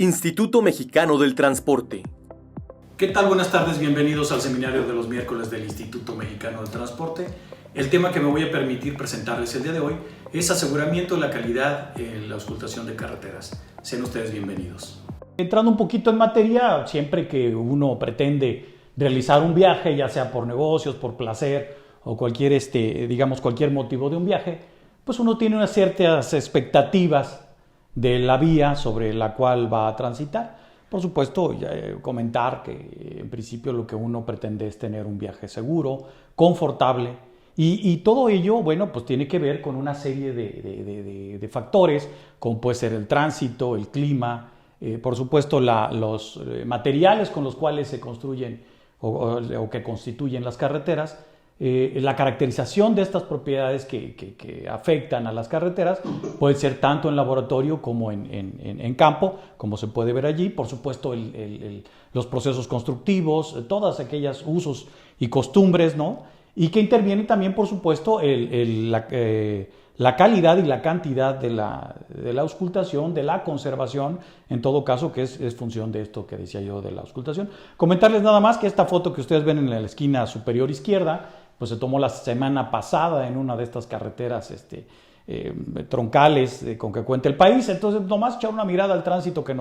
Instituto Mexicano del Transporte. ¿Qué tal? Buenas tardes, bienvenidos al seminario de los miércoles del Instituto Mexicano del Transporte. El tema que me voy a permitir presentarles el día de hoy es aseguramiento de la calidad en la auscultación de carreteras. Sean ustedes bienvenidos. Entrando un poquito en materia, siempre que uno pretende realizar un viaje, ya sea por negocios, por placer o cualquier motivo de un viaje, pues uno tiene unas ciertas expectativas de la vía sobre la cual va a transitar. Por supuesto, comentar que en principio lo que uno pretende es tener un viaje seguro, confortable, y todo ello, bueno, pues tiene que ver con una serie de factores, como puede ser el tránsito, el clima, por supuesto los materiales con los cuales se construyen o que constituyen las carreteras, la caracterización de estas propiedades que afectan a las carreteras puede ser tanto en laboratorio como en campo, como se puede ver allí. Por supuesto, los procesos constructivos, todas aquellas usos y costumbres, ¿no? Y que interviene también, por supuesto, la calidad y la cantidad de la auscultación, de la conservación, en todo caso, que es función de esto que decía yo de la auscultación. Comentarles nada más que esta foto que ustedes ven en la esquina superior izquierda, pues se tomó la semana pasada en una de estas carreteras troncales con que cuenta el país. Entonces, nomás echar una mirada al tránsito que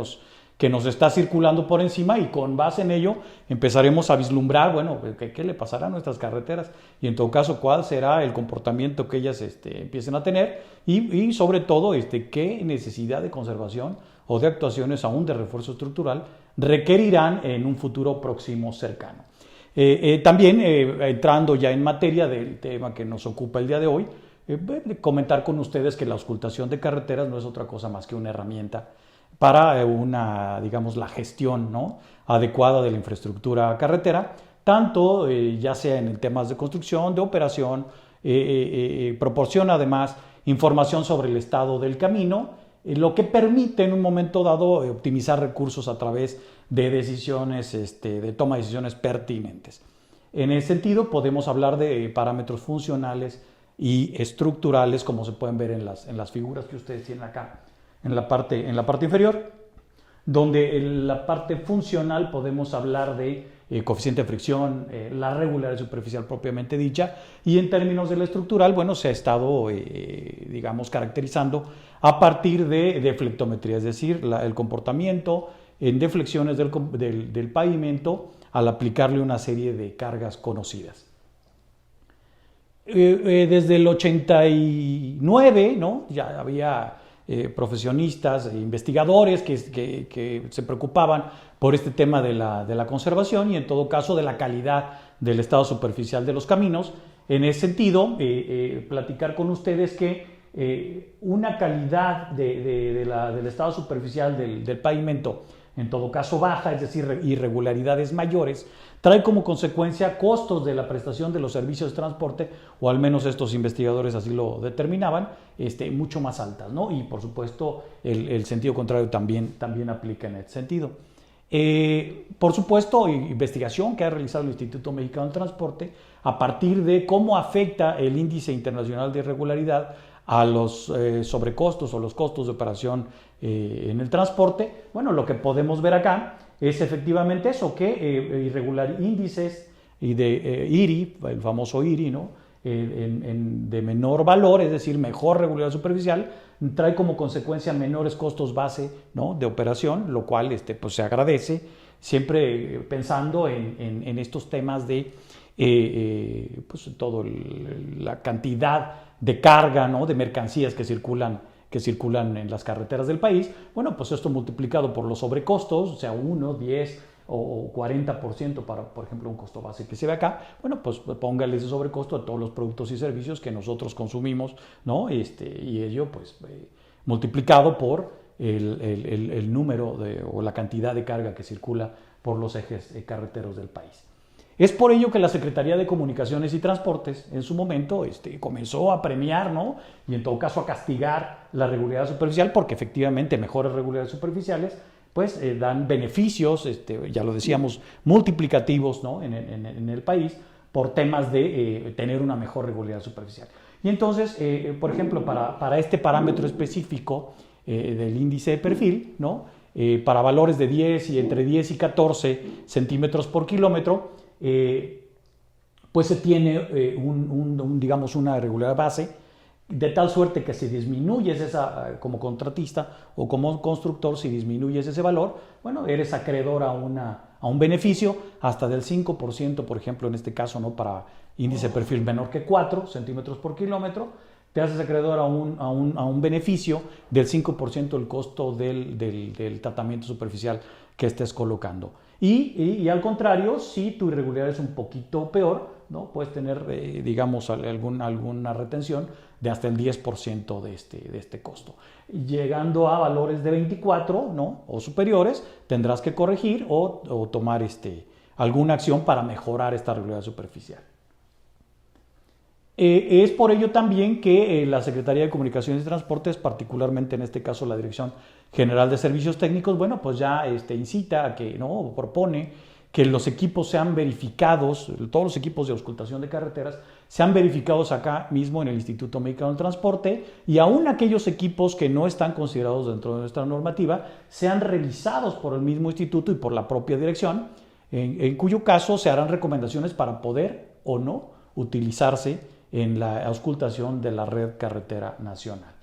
nos está circulando por encima, y con base en ello empezaremos a vislumbrar, bueno, qué le pasará a nuestras carreteras y en todo caso cuál será el comportamiento que ellas empiecen a tener y sobre todo qué necesidad de conservación o de actuaciones aún de refuerzo estructural requerirán en un futuro próximo cercano. También entrando ya en materia del tema que nos ocupa el día de hoy, comentar con ustedes que la auscultación de carreteras no es otra cosa más que una herramienta para la gestión, ¿no?, adecuada de la infraestructura carretera, tanto ya sea en temas de construcción, de operación, proporciona además información sobre el estado del camino, lo que permite en un momento dado optimizar recursos a través de decisiones, de toma de decisiones pertinentes. En ese sentido podemos hablar de parámetros funcionales y estructurales, como se pueden ver en las figuras que ustedes tienen acá en la parte inferior, donde en la parte funcional podemos hablar de coeficiente de fricción, la regularidad superficial propiamente dicha, y en términos de la estructural, bueno, se ha estado, caracterizando a partir de deflectometría, es decir, el comportamiento en deflexiones del pavimento al aplicarle una serie de cargas conocidas. Desde el 89, ¿no?, ya había profesionistas e investigadores que se preocupaban por este tema de la conservación y en todo caso de la calidad del estado superficial de los caminos. En ese sentido, platicar con ustedes que una calidad del estado superficial del pavimento, en todo caso baja, es decir, irregularidades mayores, trae como consecuencia costos de la prestación de los servicios de transporte, o al menos estos investigadores así lo determinaban, mucho más altas, ¿no? Y por supuesto el sentido contrario también aplica en ese sentido. Por supuesto, investigación que ha realizado el Instituto Mexicano del Transporte a partir de cómo afecta el índice internacional de irregularidad a los sobrecostos o los costos de operación en el transporte. Bueno, lo que podemos ver acá es efectivamente eso, que índices y de IRI, el famoso IRI, ¿no?, de menor valor, es decir, mejor regularidad superficial, trae como consecuencia menores costos base, ¿no?, de operación, lo cual pues se agradece, siempre pensando en estos temas de pues todo la cantidad de carga, ¿no?, de mercancías que circulan en las carreteras del país. Bueno, pues esto multiplicado por los sobrecostos, o sea, 1, 10 o 40% para, por ejemplo, un costo base que se ve acá, bueno, pues póngale ese sobrecosto a todos los productos y servicios que nosotros consumimos, ¿no? Y ello, pues, multiplicado por el número o la cantidad de carga que circula por los ejes carreteros del país. Es por ello que la Secretaría de Comunicaciones y Transportes en su momento comenzó a premiar, ¿no?, y en todo caso a castigar la regularidad superficial, porque efectivamente mejores regularidades superficiales pues dan beneficios, ya lo decíamos, multiplicativos, ¿no?, en el país por temas de tener una mejor regularidad superficial. Y entonces, por ejemplo, para este parámetro específico del índice de perfil, ¿no?, para valores de 10 y entre 10 y 14 centímetros por kilómetro, pues se tiene digamos una regularidad base, de tal suerte que si disminuyes como contratista o como constructor, si disminuyes ese valor, bueno, eres acreedor a un beneficio hasta del 5%, por ejemplo, en este caso, ¿no? Para índice de perfil menor que 4 centímetros por kilómetro, te haces acreedor a un beneficio del 5% del costo del tratamiento superficial que estés colocando. Y al contrario, si tu irregularidad es un poquito peor, ¿no? Puedes tener, digamos, alguna retención de hasta el 10% de este costo. Llegando a valores de 24, ¿no? O superiores, tendrás que corregir o tomar alguna acción para mejorar esta regularidad superficial. Es por ello también que la Secretaría de Comunicaciones y Transportes, particularmente en este caso la Dirección General de Servicios Técnicos, bueno, pues ya incita a que, ¿no? Propone que los equipos sean verificados, todos los equipos de auscultación de carreteras sean verificados acá mismo en el Instituto Mexicano del Transporte, y aún aquellos equipos que no están considerados dentro de nuestra normativa sean revisados por el mismo instituto y por la propia dirección, en cuyo caso se harán recomendaciones para poder o no utilizarse en la auscultación de la red carretera nacional.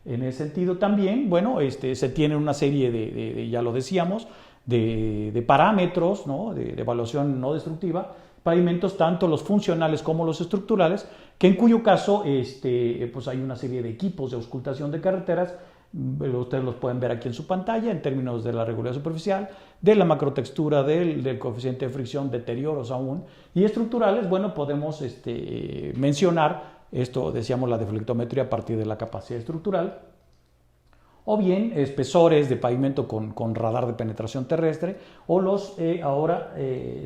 En ese sentido también, bueno, se tiene una serie de ya lo decíamos, de parámetros, ¿no? de evaluación no destructiva, pavimentos tanto los funcionales como los estructurales, que en cuyo caso pues hay una serie de equipos de auscultación de carreteras. Ustedes los pueden ver aquí en su pantalla en términos de la regularidad superficial, de la macrotextura, del coeficiente de fricción, deterioros aún, y estructurales, bueno, podemos mencionar esto, decíamos, la deflectometría a partir de la capacidad estructural, o bien espesores de pavimento con radar de penetración terrestre, o los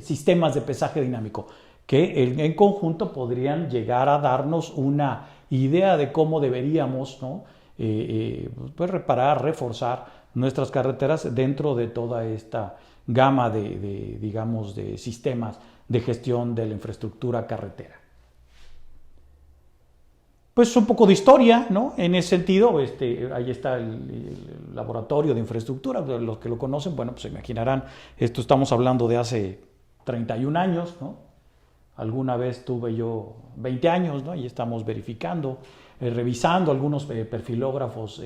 sistemas de pesaje dinámico, que en conjunto podrían llegar a darnos una idea de cómo deberíamos, ¿no? Pues reparar, reforzar nuestras carreteras dentro de toda esta gama digamos, de sistemas de gestión de la infraestructura carretera. Pues un poco de historia, ¿no? En ese sentido, ahí está el laboratorio de infraestructura. Los que lo conocen, bueno, pues se imaginarán, esto estamos hablando de hace 31 años, ¿no? Alguna vez tuve yo 20 años, ¿no? Y estamos verificando, revisando algunos perfilógrafos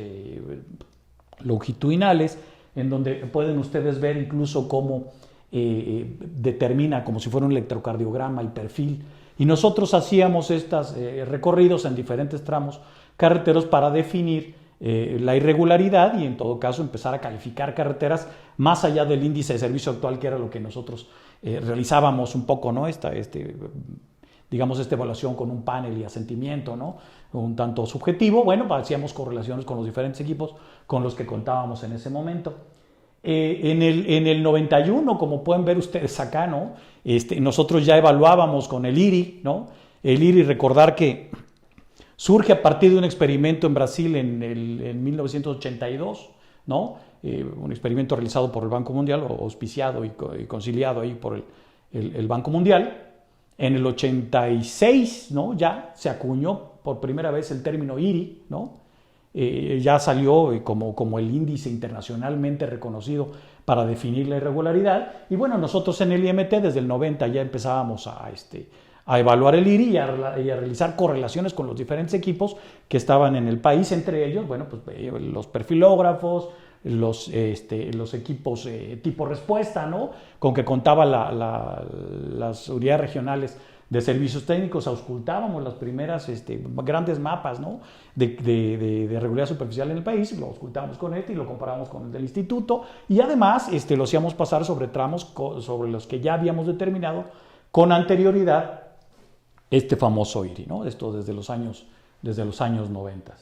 longitudinales, en donde pueden ustedes ver incluso cómo determina, como si fuera un electrocardiograma, el perfil. Y nosotros hacíamos estos recorridos en diferentes tramos carreteros para definir la irregularidad y en todo caso empezar a calificar carreteras más allá del índice de servicio actual, que era lo que nosotros realizábamos un poco, ¿no? Digamos, esta evaluación con un panel y asentimiento, ¿no? Un tanto subjetivo. Bueno, hacíamos correlaciones con los diferentes equipos con los que contábamos en ese momento. En el 91, como pueden ver ustedes acá, ¿no? Nosotros ya evaluábamos con el IRI, ¿no? El IRI, recordar que surge a partir de un experimento en Brasil en 1982, ¿no? Un experimento realizado por el Banco Mundial, auspiciado y conciliado ahí por el Banco Mundial. En el 86, ¿no? Ya se acuñó por primera vez el término IRI, ¿no? Ya salió como el índice internacionalmente reconocido para definir la irregularidad. Y bueno, nosotros en el IMT desde el 90 ya empezábamos a evaluar el IRI y a realizar correlaciones con los diferentes equipos que estaban en el país, entre ellos, bueno, pues los perfilógrafos, los equipos tipo respuesta, ¿no? Con que contaba las unidades regionales de servicios técnicos. Auscultábamos las primeras grandes mapas, ¿no? de regularidad superficial en el país, lo auscultábamos con y lo comparábamos con el del instituto, y además lo hacíamos pasar sobre tramos sobre los que ya habíamos determinado con anterioridad este famoso IRI, ¿no? Esto desde los años 90.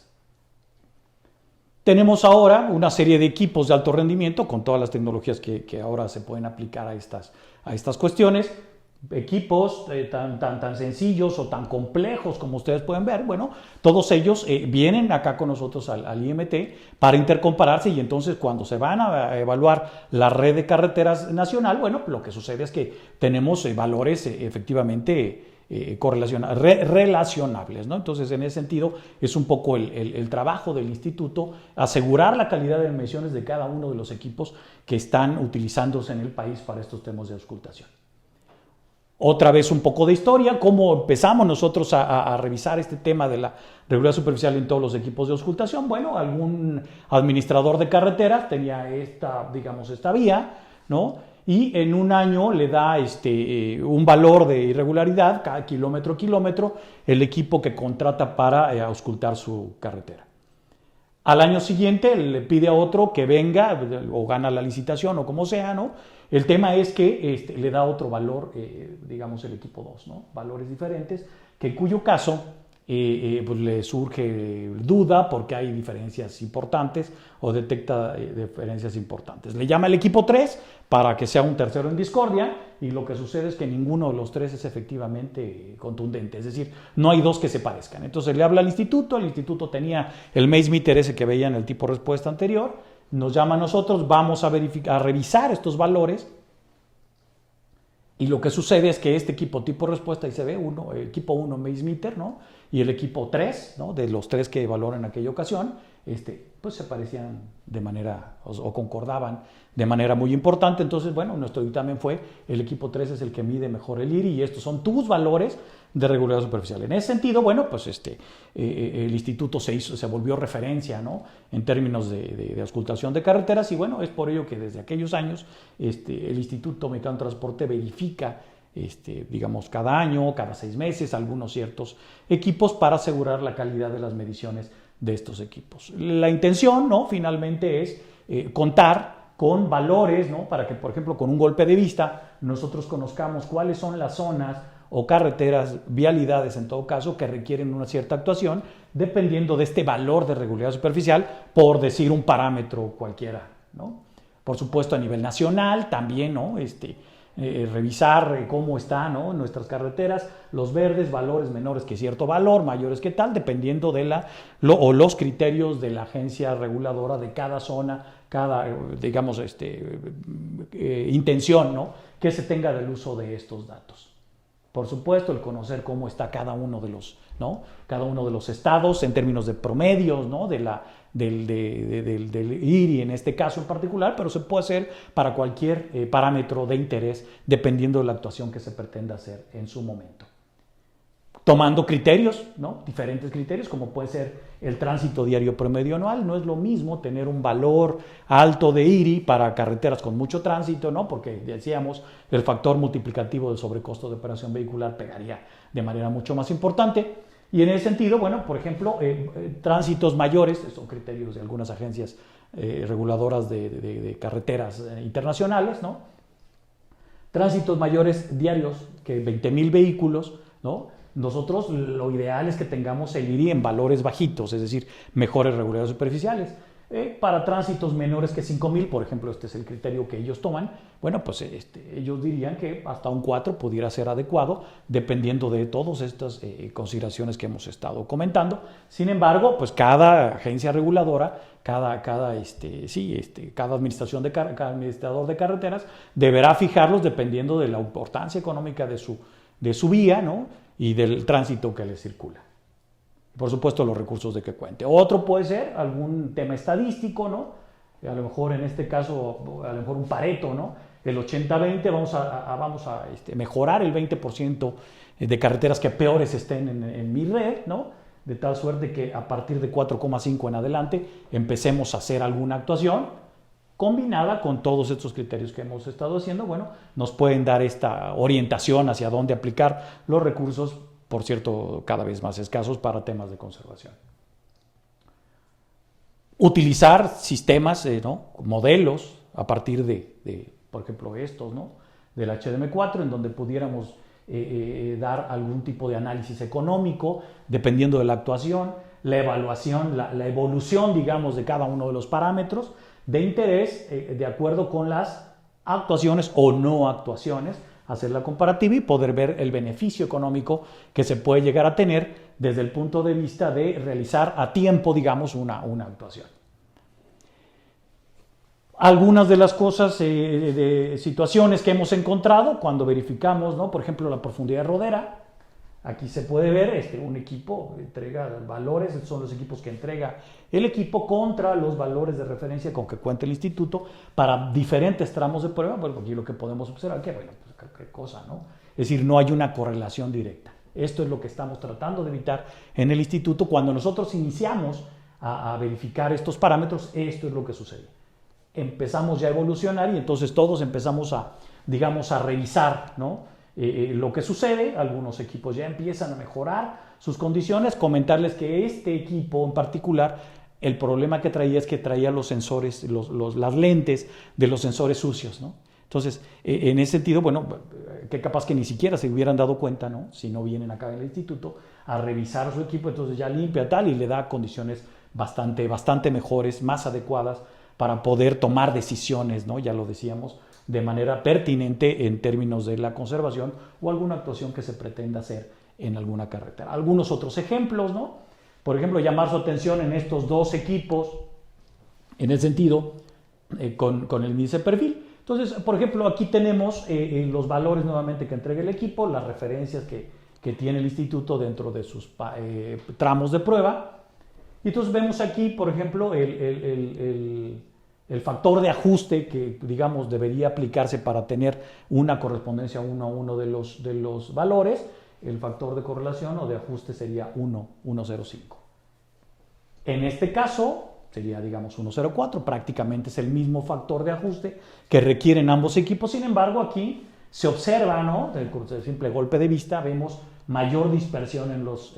Tenemos ahora una serie de equipos de alto rendimiento con todas las tecnologías que ahora se pueden aplicar a estas cuestiones. Equipos tan sencillos o tan complejos como ustedes pueden ver, bueno, todos ellos vienen acá con nosotros al IMT para intercompararse, y entonces cuando se van a evaluar la red de carreteras nacional, bueno, lo que sucede es que tenemos valores efectivamente relacionables, ¿no? Entonces, en ese sentido, es un poco el trabajo del instituto, asegurar la calidad de mediciones de cada uno de los equipos que están utilizándose en el país para estos temas de auscultación. Otra vez un poco de historia, cómo empezamos nosotros a revisar este tema de la regularidad superficial en todos los equipos de auscultación. Bueno, algún administrador de carreteras tenía esta vía, ¿no? Y en un año le da un valor de irregularidad cada kilómetro el equipo que contrata para auscultar su carretera. Al año siguiente le pide a otro que venga o gana la licitación o como sea, ¿no? El tema es que le da otro valor, el equipo 2, ¿no? Valores diferentes, que en cuyo caso pues le surge duda porque hay diferencias importantes o detecta diferencias importantes. Le llama al equipo 3 para que sea un tercero en discordia y lo que sucede es que ninguno de los tres es efectivamente contundente, es decir, no hay dos que se parezcan. Entonces le habla al instituto, el instituto tenía el Maze Meter ese que veía en el tipo de respuesta anterior, nos llama a nosotros, vamos a revisar estos valores. Y lo que sucede es que este equipo tipo respuesta, ahí se ve el equipo 1 Maze Meter, ¿no? Y el equipo 3, ¿no? De los tres que valoran en aquella ocasión, pues se parecían de manera, o concordaban de manera muy importante. Entonces, bueno, nuestro dictamen fue, el equipo 3 es el que mide mejor el IRI y estos son tus valores de regularidad superficial. En ese sentido, bueno, pues el instituto se volvió referencia, ¿no? En términos de auscultación de carreteras y bueno, es por ello que desde aquellos años el Instituto Mexicano de Transporte verifica cada año, cada 6 meses, algunos ciertos equipos para asegurar la calidad de las mediciones de estos equipos. La intención, ¿no? Finalmente es contar con valores, ¿no? Para que, por ejemplo, con un golpe de vista, nosotros conozcamos cuáles son las zonas o carreteras, vialidades en todo caso, que requieren una cierta actuación, dependiendo de este valor de regularidad superficial, por decir un parámetro cualquiera, ¿no? Por supuesto, a nivel nacional también, ¿no? Revisar cómo están, ¿no? Nuestras carreteras, los verdes, valores menores que cierto valor, mayores que tal, dependiendo de los criterios de la agencia reguladora de cada zona, cada, intención, ¿no? Que se tenga del uso de estos datos. Por supuesto, el conocer cómo está cada uno de los, ¿no? Cada uno de los estados en términos de promedios, ¿no? Del IRI en este caso en particular, pero se puede hacer para cualquier parámetro de interés dependiendo de la actuación que se pretenda hacer en su momento. Tomando criterios, ¿no? Diferentes criterios, como puede ser el tránsito diario promedio anual. No es lo mismo tener un valor alto de IRI para carreteras con mucho tránsito, ¿no? Porque decíamos, el factor multiplicativo del sobrecosto de operación vehicular pegaría de manera mucho más importante. Y en ese sentido, bueno, por ejemplo, tránsitos mayores, son criterios de algunas agencias reguladoras de carreteras internacionales, ¿no? Tránsitos mayores diarios que 20,000 vehículos, ¿no? Nosotros lo ideal es que tengamos el IRI en valores bajitos, es decir, mejores regularidades superficiales. Para tránsitos menores que 5,000, por ejemplo, este es el criterio que ellos toman, bueno, pues ellos dirían que hasta un 4 pudiera ser adecuado, dependiendo de todas estas consideraciones que hemos estado comentando. Sin embargo, pues cada agencia reguladora, cada administración cada administrador de carreteras deberá fijarlos dependiendo de la importancia económica de su vía, ¿no? Y del tránsito que le circula. Por supuesto, los recursos de que cuente. Otro puede ser algún tema estadístico, ¿no? A lo mejor en este caso, a lo mejor un Pareto, ¿no? El 80-20, vamos a mejorar el 20% de carreteras que peores estén en mi red, ¿no? De tal suerte que a partir de 4,5 en adelante empecemos a hacer alguna actuación combinada con todos estos criterios que hemos estado haciendo. Bueno, nos pueden dar esta orientación hacia dónde aplicar los recursos, por cierto, cada vez más escasos para temas de conservación. Utilizar sistemas, ¿no? Modelos a partir de, por ejemplo, estos, ¿no? Del HDM4, en donde pudiéramos dar algún tipo de análisis económico, dependiendo de la actuación, la evaluación, la evolución, digamos, de cada uno de los parámetros de interés, de acuerdo con las actuaciones o no actuaciones, hacer la comparativa y poder ver el beneficio económico que se puede llegar a tener desde el punto de vista de realizar a tiempo, digamos, una actuación. Algunas de las cosas, de situaciones que hemos encontrado cuando verificamos, ¿no? Por ejemplo, la profundidad de rodera, Aquí se puede ver, un equipo entrega valores, son los equipos que entrega el equipo contra los valores de referencia con que cuenta el instituto para diferentes tramos de prueba. Bueno, aquí lo que podemos observar que, bueno, pues qué cosa, ¿no? Es decir, no hay una correlación directa. Esto es lo que estamos tratando de evitar en el instituto. Cuando nosotros iniciamos a verificar estos parámetros, esto es lo que sucede. Empezamos ya a evolucionar y entonces todos empezamos a revisar, ¿no? Lo que sucede. Algunos equipos ya empiezan a mejorar sus condiciones. Comentarles que este equipo en particular, el problema que traía es que traía los sensores, las lentes de los sensores sucios, ¿no? Entonces, en ese sentido, bueno, que capaz que ni siquiera se hubieran dado cuenta, ¿no? Si no vienen acá al instituto a revisar su equipo, entonces ya limpia tal y le da condiciones bastante mejores, más adecuadas para poder tomar decisiones, ¿no? Ya lo decíamos, de manera pertinente en términos de la conservación o alguna actuación que se pretenda hacer en alguna carretera. Algunos otros ejemplos, ¿no? Por ejemplo, llamar su atención en estos dos equipos, en el sentido, con el índice de perfil. Entonces, por ejemplo, aquí tenemos los valores nuevamente que entrega el equipo, las referencias que tiene el instituto dentro de sus tramos de prueba. Y entonces vemos aquí, por ejemplo, el factor de ajuste que, digamos, debería aplicarse para tener una correspondencia 1 a 1 de los valores. El factor de correlación o de ajuste sería 1.05. En este caso sería, digamos, 1.04. Prácticamente es el mismo factor de ajuste que requieren ambos equipos. Sin embargo, aquí se observa, ¿no? Del simple golpe de vista vemos mayor dispersión en los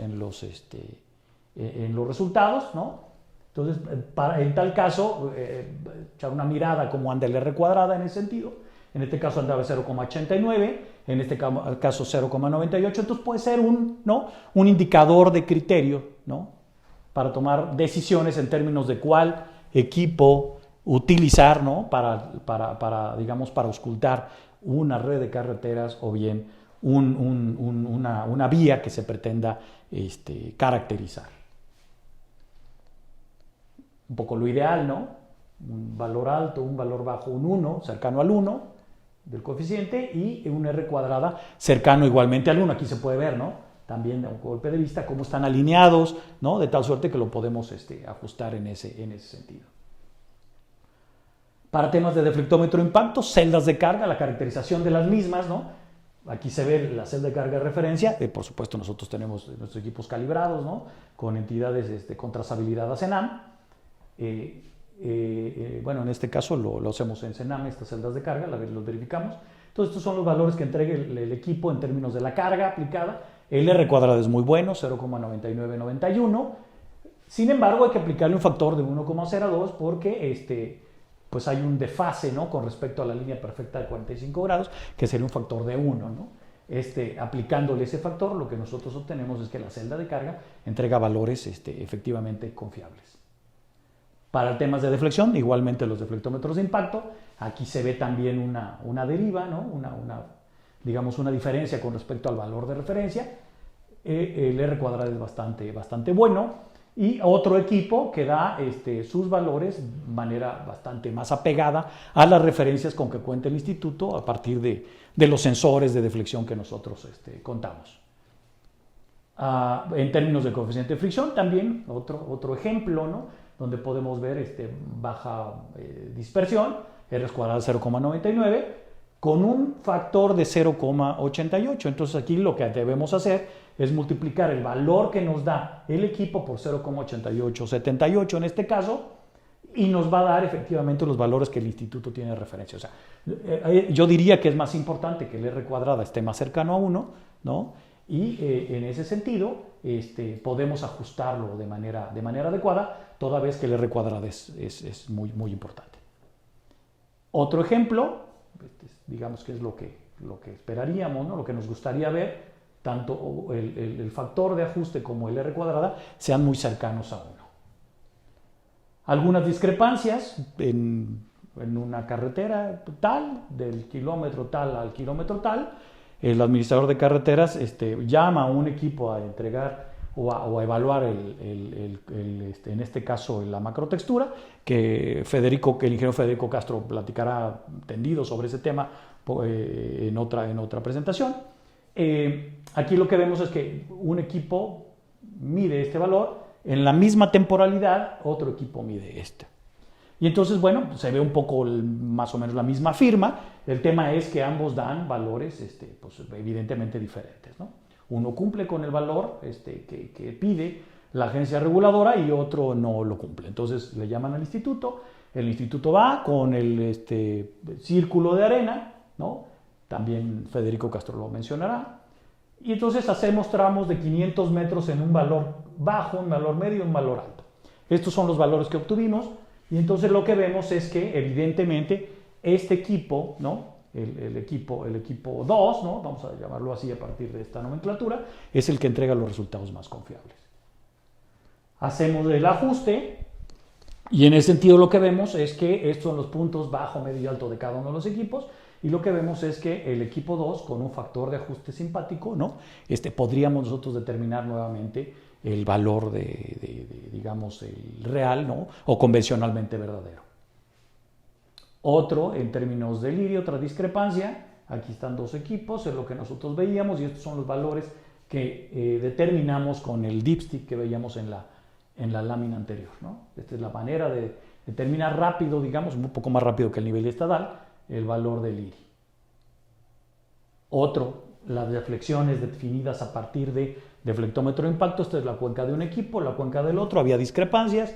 resultados, ¿no? Entonces, en tal caso, echar una mirada cómo anda el R cuadrada en ese sentido. En este caso andaba 0,89, en este caso 0,98. Entonces puede ser un indicador de criterio, ¿no? Para tomar decisiones en términos de cuál equipo utilizar, ¿no? para auscultar una red de carreteras o bien una vía que se pretenda caracterizar. Un poco lo ideal, ¿no? Un valor alto, un valor bajo, un 1, cercano al 1 del coeficiente, y un R cuadrada cercano igualmente al 1. Aquí se puede ver, ¿no? También de un golpe de vista cómo están alineados, ¿no? De tal suerte que lo podemos ajustar en ese sentido. Para temas de deflectómetro impacto, celdas de carga, la caracterización de las mismas, ¿no? Aquí se ve la celda de carga de referencia. Por supuesto, nosotros tenemos nuestros equipos calibrados, ¿no? Con entidades con trazabilidad a CENAM. Bueno, en este caso lo hacemos en CENAM, estas celdas de carga, los verificamos. Entonces, estos son los valores que entrega el equipo en términos de la carga aplicada. El R cuadrado es muy bueno, 0,9991. Sin embargo, hay que aplicarle un factor de 1,02 porque pues hay un desfase, ¿no? Con respecto a la línea perfecta de 45 grados, que sería un factor de 1, ¿no? Aplicándole ese factor, lo que nosotros obtenemos es que la celda de carga entrega valores efectivamente confiables. Para temas de deflexión, igualmente los deflectómetros de impacto, aquí se ve también una deriva, ¿no? Una diferencia con respecto al valor de referencia. El R cuadrado es bastante bueno. Y otro equipo que da sus valores de manera bastante más apegada a las referencias con que cuenta el instituto a partir de los sensores de deflexión que nosotros contamos. En términos de coeficiente de fricción, también otro ejemplo, ¿no? Donde podemos ver baja dispersión, R cuadrado 0,99, con un factor de 0,88. Entonces aquí lo que debemos hacer es multiplicar el valor que nos da el equipo por 0,8878 en este caso, y nos va a dar efectivamente los valores que el instituto tiene de referencia. O sea, yo diría que es más importante que el R cuadrada esté más cercano a 1, ¿no? Y en ese sentido podemos ajustarlo de manera adecuada, toda vez que el R cuadrado es muy importante. Otro ejemplo, digamos que es lo que esperaríamos, ¿no? Lo que nos gustaría ver, tanto el factor de ajuste como el R cuadrada sean muy cercanos a 1. Algunas discrepancias en una carretera tal, del kilómetro tal al kilómetro tal, el administrador de carreteras llama a un equipo a entregar o a evaluar en este caso la macrotextura, que el ingeniero Federico Castro platicará tendido sobre ese tema en otra presentación. Aquí lo que vemos es que un equipo mide este valor, en la misma temporalidad otro equipo mide este. Y entonces, bueno, se ve un poco más o menos la misma firma. El tema es que ambos dan valores pues, evidentemente diferentes, ¿no? Uno cumple con el valor que pide la agencia reguladora y otro no lo cumple. Entonces le llaman al instituto, el instituto va con el círculo de arena, ¿no? También Federico Castro lo mencionará. Y entonces hacemos tramos de 500 metros en un valor bajo, un valor medio y un valor alto. Estos son los valores que obtuvimos. Y entonces lo que vemos es que evidentemente este equipo, ¿no? el equipo 2, ¿no? Vamos a llamarlo así a partir de esta nomenclatura, es el que entrega los resultados más confiables. Hacemos el ajuste y en ese sentido lo que vemos es que estos son los puntos bajo, medio y alto de cada uno de los equipos y lo que vemos es que el equipo 2 con un factor de ajuste simpático, ¿no? Podríamos nosotros determinar nuevamente el valor digamos, el real, ¿no? O convencionalmente verdadero. Otro, en términos de Liri, otra discrepancia, aquí están dos equipos, es lo que nosotros veíamos y estos son los valores que determinamos con el dipstick que veíamos en la lámina anterior, ¿no? Esta es la manera de determinar rápido, digamos, un poco más rápido que el nivel estadal, el valor de Liri. Otro, las deflexiones definidas a partir de deflectómetro de impacto. Esta es la cuenca de un equipo, la cuenca del otro, había discrepancias,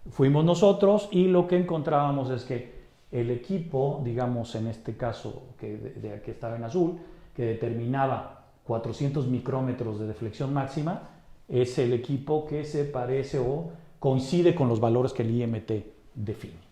fuimos nosotros y lo que encontrábamos es que el equipo, digamos en este caso que estaba en azul, que determinaba 400 micrómetros de deflexión máxima, es el equipo que se parece o coincide con los valores que el IMT define.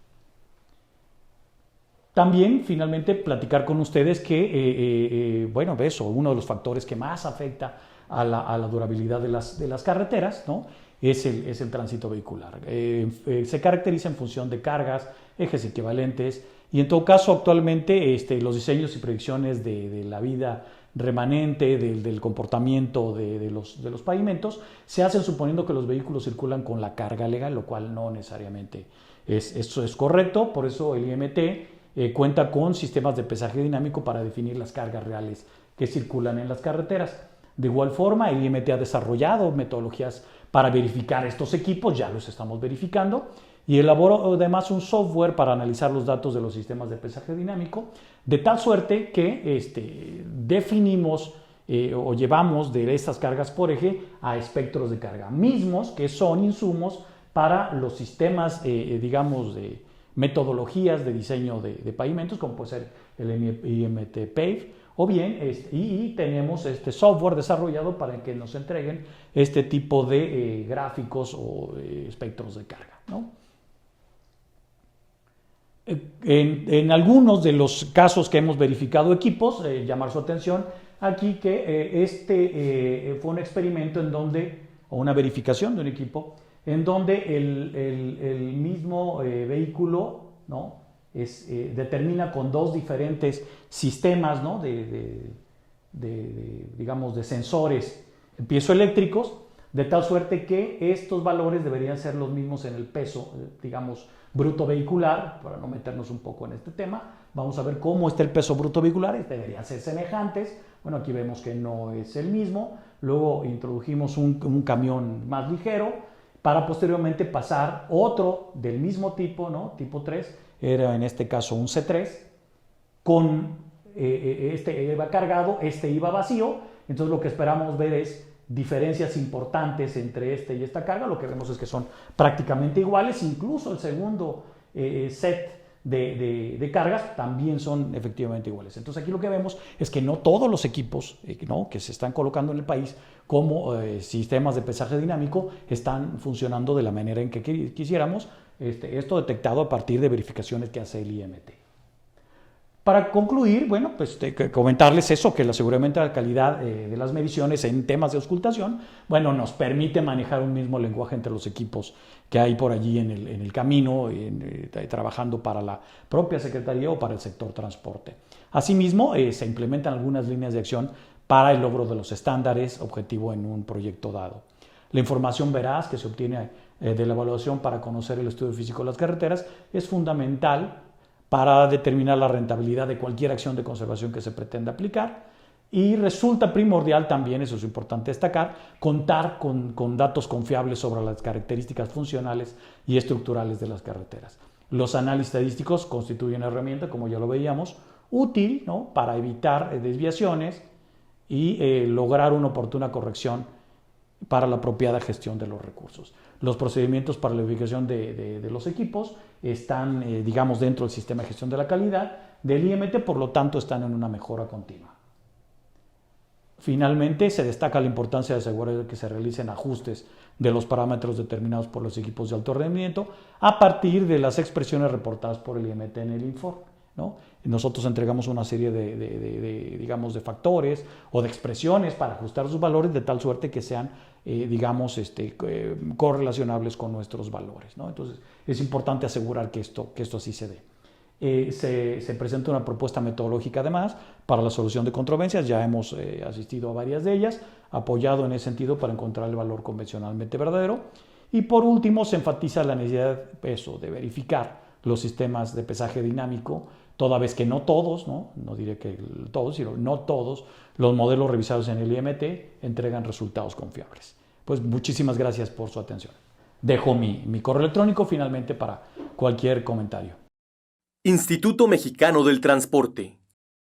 También, finalmente, platicar con ustedes que, bueno, eso, uno de los factores que más afecta a la durabilidad de las carreteras, ¿no? es el tránsito vehicular. Se caracteriza en función de cargas, ejes equivalentes, y en todo caso, actualmente, los diseños y predicciones de la vida remanente, del comportamiento de los pavimentos, se hacen suponiendo que los vehículos circulan con la carga legal, lo cual no necesariamente eso es correcto. Por eso el IMT cuenta con sistemas de pesaje dinámico para definir las cargas reales que circulan en las carreteras. De igual forma, el IMT ha desarrollado metodologías para verificar estos equipos, ya los estamos verificando, y elaboró además un software para analizar los datos de los sistemas de pesaje dinámico, de tal suerte que definimos o llevamos de estas cargas por eje a espectros de carga mismos que son insumos para los sistemas, digamos, de metodologías de diseño de pavimentos, como puede ser el IMT Pave, o bien, y tenemos este software desarrollado para que nos entreguen este tipo de gráficos o espectros de carga, ¿no? En algunos de los casos que hemos verificado equipos, llamar su atención aquí que fue un experimento en donde, o una verificación de un equipo, en donde el mismo vehículo, ¿no? Determina con dos diferentes sistemas, ¿no? digamos, de sensores piezoeléctricos, de tal suerte que estos valores deberían ser los mismos en el peso, digamos, bruto vehicular. Para no meternos un poco en este tema, vamos a ver cómo está el peso bruto vehicular, deberían ser semejantes. Bueno, aquí vemos que no es el mismo. Luego introdujimos un camión más ligero para posteriormente pasar otro del mismo tipo, ¿no? Tipo 3, era en este caso un C3, con este iba cargado, este iba vacío. Entonces lo que esperamos ver es diferencias importantes entre y esta carga. Lo que vemos es que son prácticamente iguales, incluso el segundo set de cargas también son efectivamente iguales. Entonces aquí lo que vemos es que no todos los equipos ¿no? que se están colocando en el país como sistemas de pesaje dinámico están funcionando de la manera en que quisiéramos. Esto detectado a partir de verificaciones que hace el IMT. Para concluir, bueno, pues comentarles eso, que el aseguramiento de la calidad de las mediciones en temas de auscultación, bueno, nos permite manejar un mismo lenguaje entre los equipos que hay por allí en el camino, trabajando para la propia Secretaría o para el sector transporte. Asimismo, se implementan algunas líneas de acción para el logro de los estándares objetivo en un proyecto dado. La información veraz que se obtiene de la evaluación para conocer el estudio físico de las carreteras es fundamental para determinar la rentabilidad de cualquier acción de conservación que se pretenda aplicar. Y resulta primordial también, eso es importante destacar, contar con datos confiables sobre las características funcionales y estructurales de las carreteras. Los análisis estadísticos constituyen una herramienta, como ya lo veíamos, útil, ¿no?, para evitar desviaciones y lograr una oportuna corrección para la apropiada gestión de los recursos. Los procedimientos para la verificación de los equipos están, digamos, dentro del sistema de gestión de la calidad del IMT, por lo tanto están en una mejora continua. Finalmente, se destaca la importancia de asegurar que se realicen ajustes de los parámetros determinados por los equipos de alto rendimiento a partir de las expresiones reportadas por el IMT en el informe, ¿no? Nosotros entregamos una serie digamos, de factores o de expresiones para ajustar sus valores de tal suerte que sean, digamos, correlacionables con nuestros valores, ¿no? Entonces, es importante asegurar que esto así se dé. Se presenta una propuesta metodológica además para la solución de controversias, ya hemos asistido a varias de ellas, apoyado en ese sentido para encontrar el valor convencionalmente verdadero. Y por último, se enfatiza la necesidad de verificar los sistemas de pesaje dinámico, toda vez que no todos, no diré que todos, sino no todos los modelos revisados en el IMT entregan resultados confiables. Pues muchísimas gracias por su atención. Dejo mi correo electrónico finalmente para cualquier comentario. Instituto Mexicano del Transporte.